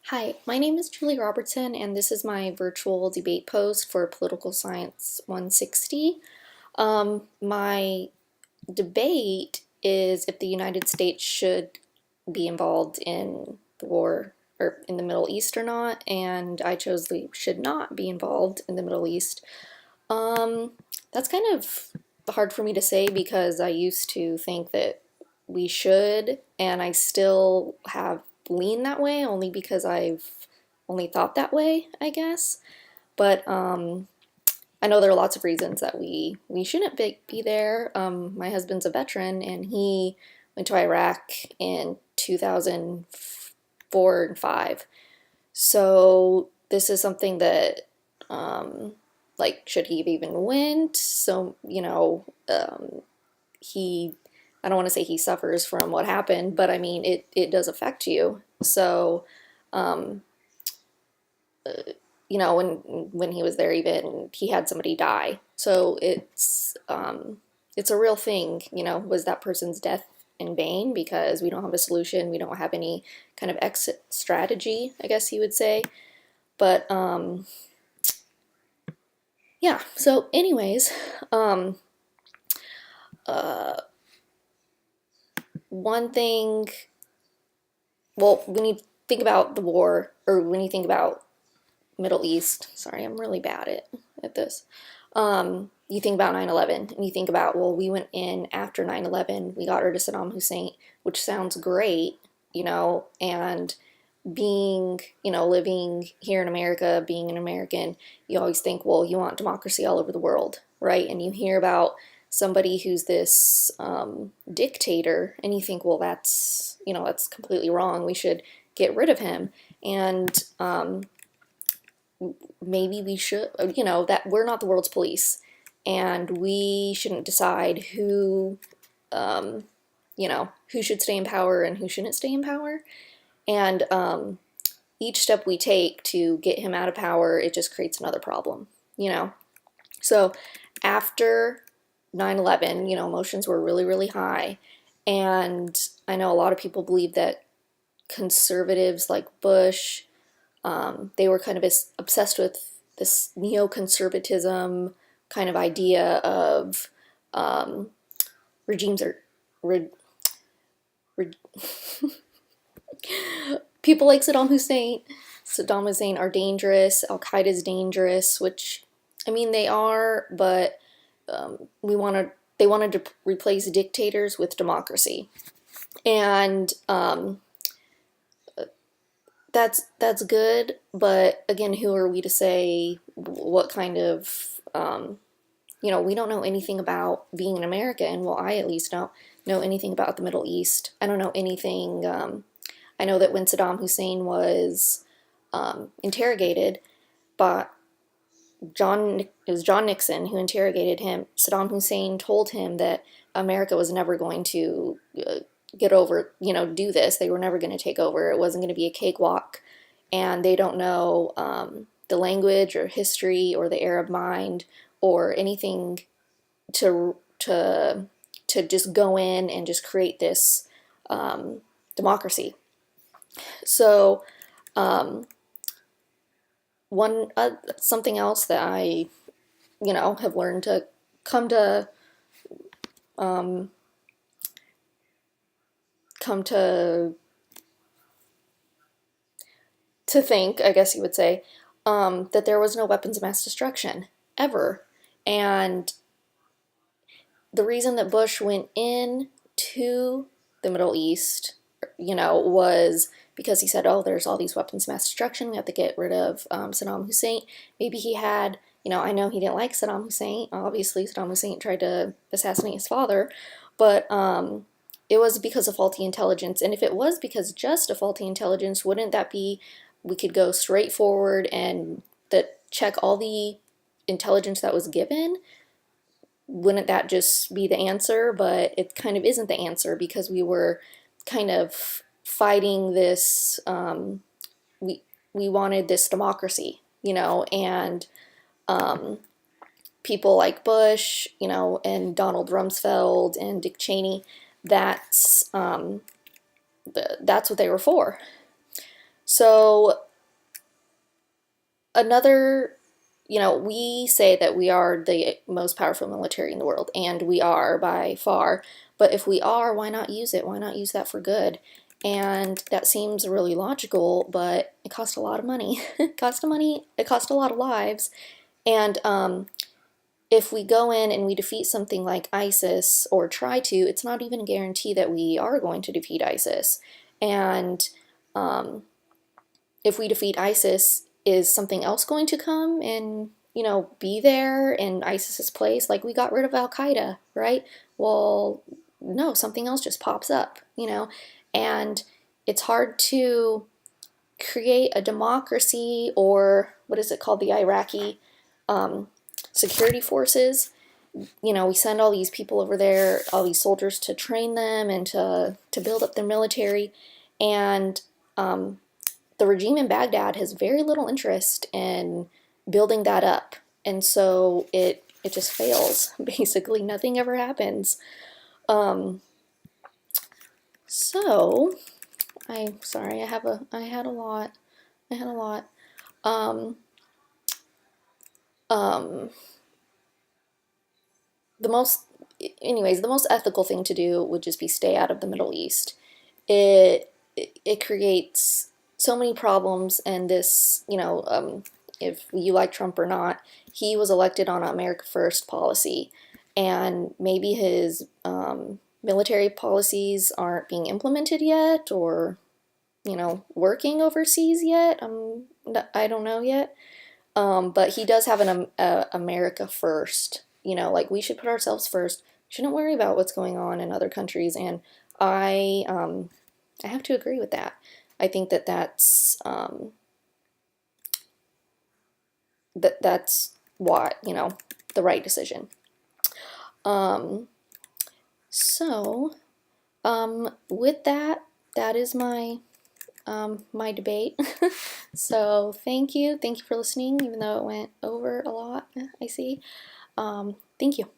Hi, my name is Julie Robertson, and this is my virtual debate post for Political Science 160. My debate is if the United States should be involved in the war or in the Middle East or not, and I chose the should not be involved in the Middle East. Um, that's kind of hard for me to say because I used to think that we should, and I still have leaned that way only because I've only thought that way, I guess. But I know there are lots of reasons that we shouldn't be there. My husband's a veteran, and he went to Iraq in 2004 and 5. So this is something that like should he have even went? So he I don't want to say he suffers from what happened, but I mean it does affect you. So um, when he was there, even he had somebody die. So it's a real thing. Was that person's death in vain because we don't have a solution? We don't have any kind of exit strategy, I guess you would say. But yeah. So, anyways, um, uh, one thing. Well, when you think about the war, or when you think about Middle East, sorry, I'm really bad at this. You think about 9/11, and you think about, well, we went in after 9/11, we got rid of Saddam Hussein, which sounds great, and being, living here in America, being an American, you always think, well, you want democracy all over the world, right? And you hear about somebody who's this dictator, and you think, well, that's completely wrong. We should get rid of him. And maybe we should, that we're not the world's police, and we shouldn't decide um, who should stay in power and who shouldn't stay in power. And each step we take to get him out of power, it just creates another problem, you know? So after 9/11, emotions were really, really high. And I know a lot of people believe that conservatives like Bush, they were kind of obsessed with this neoconservatism kind of idea of um, regimes are. Re, re, People like Saddam Hussein are dangerous. Al Qaeda is dangerous, which I mean they are, but we wanted they wanted to replace dictators with democracy, and that's good. But again, who are we to say what kind of we don't know anything about being an American. Well, I at least don't know anything about the Middle East. I don't know anything. I know that when Saddam Hussein was interrogated, but it was John Nixon who interrogated him. Saddam Hussein told him that America was never going to get over, do this. They were never going to take over. It wasn't going to be a cakewalk, and they don't know the language or history or the Arab mind or anything to to to just go in and just create this democracy. So um, one something else that I have learned to come to um, come to think, I guess you would say, that there was no weapons of mass destruction ever, and the reason that Bush went in to the Middle East, was because he said, "Oh, there's all these weapons of mass destruction. We have to get rid of Saddam Hussein." Maybe he had, I know he didn't like Saddam Hussein. Obviously, Saddam Hussein tried to assassinate his father, but it was because of faulty intelligence. And if it was because just of faulty intelligence, wouldn't that be we could go straight forward and check all the intelligence that was given? Wouldn't that just be the answer? But it kind of isn't the answer because we were kind of fighting this. We wanted this democracy, and um, people like Bush, and Donald Rumsfeld and Dick Cheney. That's what they were for. So another, we say that we are the most powerful military in the world, and we are by far. But if we are, why not use it? Why not use that for good? And that seems really logical, but it costs a lot of money. It costs money. It costs a lot of lives. And if we go in and we defeat something like ISIS or try to, it's not even a guarantee that we are going to defeat ISIS. And um, if we defeat ISIS, is something else going to come and, be there in ISIS's place? Like we got rid of Al Qaeda, right? Well, no, something else just pops up. And it's hard to create a democracy, or what is it called, the Iraqi um, security forces. We send all these people over there, all these soldiers, to train them and to build up their military, and um, the regime in Baghdad has very little interest in building that up, and so it just fails. Basically, nothing ever happens. Um, so I'm sorry, I had a lot. I had a lot. Um, um, the most, anyways, the most ethical thing to do would just be stay out of the Middle East. It creates so many problems, and this, if you like Trump or not, he was elected on America First policy, and maybe his military policies aren't being implemented yet, or working overseas yet. I don't know yet. But he does have an America First. Like we should put ourselves first. Shouldn't worry about what's going on in other countries, and I have to agree with that. I think that that's what, the right decision. Um, so with that, that is my debate. So thank you for listening, even though it went over a lot. I see. Thank you.